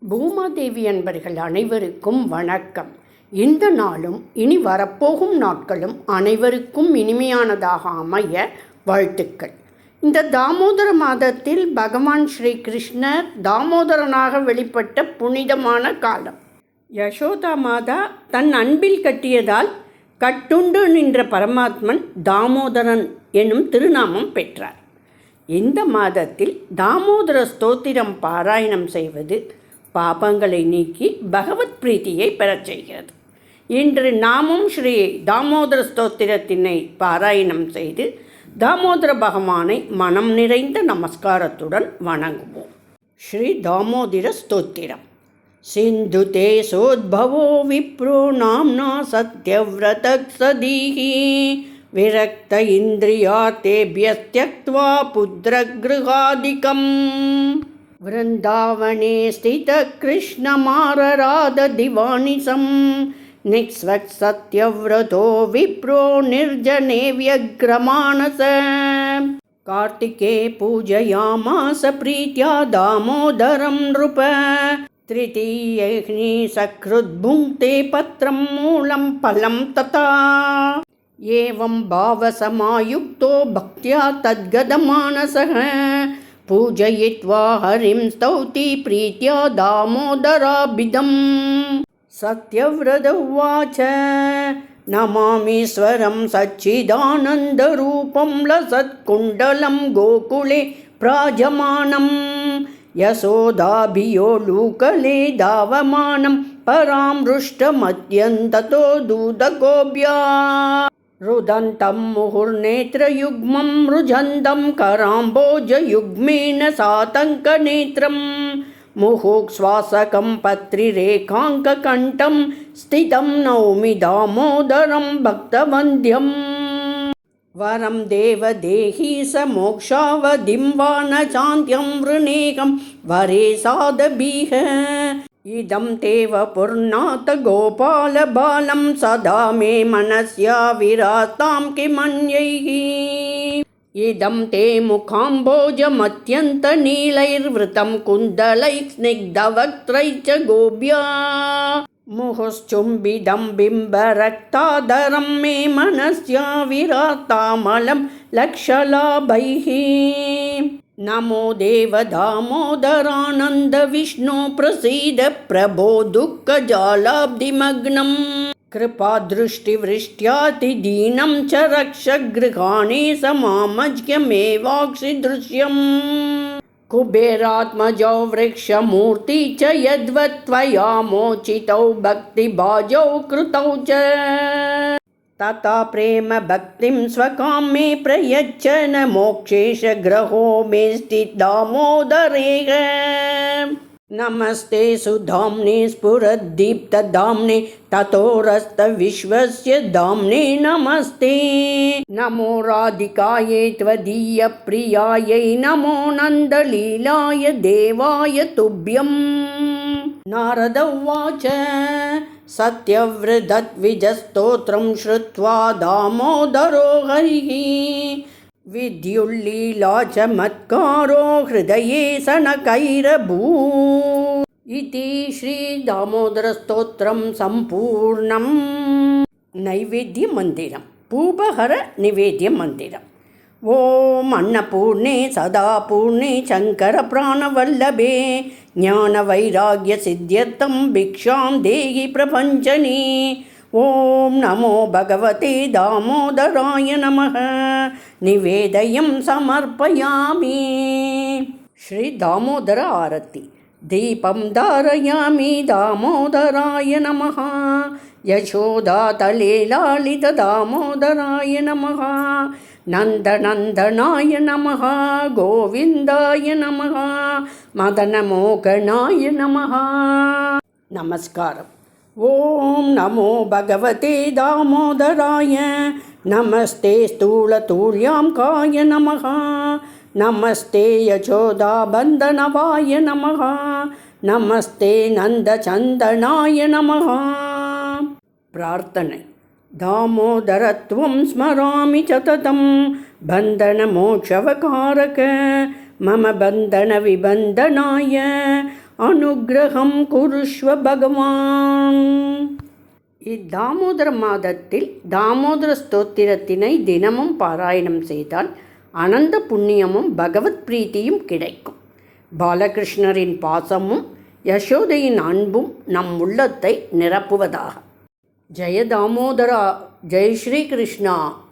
பூமாதேவி அன்பர்கள் அனைவருக்கும் வணக்கம். இந்த நாளும் இனி வரப்போகும் நாட்களும் அனைவருக்கும் இனிமையானதாக அமைய வாழ்த்துக்கள். இந்த தாமோதர மாதத்தில் பகவான் ஸ்ரீ கிருஷ்ணர் தாமோதரனாக வெளிப்பட்ட புனிதமான காலம். யசோதா மாதா தன் அன்பில் கட்டியதால் கட்டுண்டு நின்ற பரமாத்மன் தாமோதரன் எனும் திருநாமம் பெற்றார். இந்த மாதத்தில் தாமோதர ஸ்தோத்திரம் பாராயணம் செய்வது பாபங்களை நீக்கி பகவத் பிரீத்தியை பெறச் செய்கிறது. இன்று நாமும் ஸ்ரீ தாமோதர ஸ்தோத்திரத்தினை பாராயணம் செய்து தாமோதர பகவானை மனம் நிறைந்த நமஸ்காரத்துடன் வணங்குவோம். ஸ்ரீ தாமோதர ஸ்தோத்திரம். சிந்து தே சோத்பவோ விப்ரோ நாம்னா சத்யவ்ரத சதீஹி விரக்த இந்திரியா தேபியஸ்த்யக்த்வா புத்ரக்ருஹாதிகம் वृन्दावने स्थितकृष्णमारराधदिवानिसं निःस्वत्सत्यव्रतो विप्रो निर्जने व्यग्रमानस कार्तिके पूजयामास प्रीत्या दामोदरं नृप तृतीये सकृद्भुङ्क्ते पत्रं मूलं फलं तथा एवं भावसमायुक्तो भक्त्या तद्गतमानसः पूजयित्वा हरिं स्तौति प्रीत्या दामोदराभिधं सत्यव्रत उवाच नमामीश्वरं सच्चिदानन्दरूपं लसत्कुण्डलं गोकुले प्राजमानं यशोदाभियो लूकले धावमानं परामृष्टमत्यन्ततो दूदगोप्या रुदन्तं मुहुर्नेत्रयुग्मं मृजन्तं कराम्बोजयुग्मेन सातङ्कनेत्रं मुहुक्श्वासकं पत्रिरेखाङ्ककण्ठं स्थितं नौमि दामोदरं भक्तवन्द्यं वरं देवदेहि स मोक्षावधिं वा न चान्त्यं वृणेकं वरे सादभीः इदं तेव पुर्णात गोपालबालं सदा मे मनस्या विरातां किमन्यैः इदं ते मुखाम्बोजमत्यन्तनीलैर्वृतं कुन्दलैः स्निग्धवक्त्रैः च गोप्या मुहुश्चुम्बिदं बिम्बरक्ताधरं मे मनस्या विरातामलं लक्षलाभैः नमो देव दामोदरानन्द विष्णु प्रसीद प्रभो दुःखजालाब्धिमग्नं कृपादृष्टिवृष्ट्यातिदीनं च रक्ष गृहाणि समामज्ञमेवाक्षि दृश्यम् कुबेरात्मजौ वृक्षमूर्ति च यद्वत् त्वया मोचितौ भक्तिभाजौ कृतौ च तथा प्रेम भक्तिं स्वकामे प्रयच्छ न मोक्षेश ग्रहो मे स्थितदामोदरेह नमस्ते सुधाम्ने स्फुरद्दीप्तधाम्ने ततोरस्तविश्वस्य धाम्ने नमस्ते नमो राधिकायै त्वदीयप्रियायै नमो नन्दलीलाय देवाय तुभ्यं नारद उवाच सत्यव्रतद्विजस्तोत्रं श्रुत्वा दामोदरो हरिः विद्युल्लीला च मत्कारो हृदये सनकैरभूत् इति श्रीदामोदरस्तोत्रं सम्पूर्णं. नैवेद्यमन्दिरं पूपहर निवेद्यमन्दिरम्. ॐ अन्नपूर्णे सदापूर्णे शङ्करप्राणवल्लभे ज्ञानवैराग्यसिद्ध्यर्थं भिक्षां देहि प्रपञ्चने. ॐ नमो भगवते दामोदराय नमः. निवेदयं समर्पयामि. श्री दामोदर आरती. दीपं धारयामि दामोदराय नमः. यशोदातले लालित दामोदराय नमः. नन्दनन्दनाय नमः. गोविन्दाय नमः. मदनमोहनाय नमः. नमस्कारम्. ॐ नमो भगवते दामोदराय. नमस्ते स्थूलतूर्याङ्काय नमः. नमस्ते यशोदाबन्धनवाय नमः. नमस्ते नन्दचन्दनाय नमः. प्रार्थनै. दामोदरत्वं स्मरामि सततं बन्धनमोक्षवकारक मम बन्धनविबन्धनाय அனுக்கிரகம் குருஷ்வ பகவான். இத்தாமோதர மாதத்தில் தாமோதர ஸ்தோத்திரத்தினை தினமும் பாராயணம் செய்தால் அனந்த புண்ணியமும் பகவத் பிரீத்தியும் கிடைக்கும். பாலகிருஷ்ணரின் பாசமும் யசோதையின் அன்பும் நம் உள்ளத்தை நிரப்புவதாக. ஜெய தாமோதரா, ஜெய் ஸ்ரீ கிருஷ்ணா.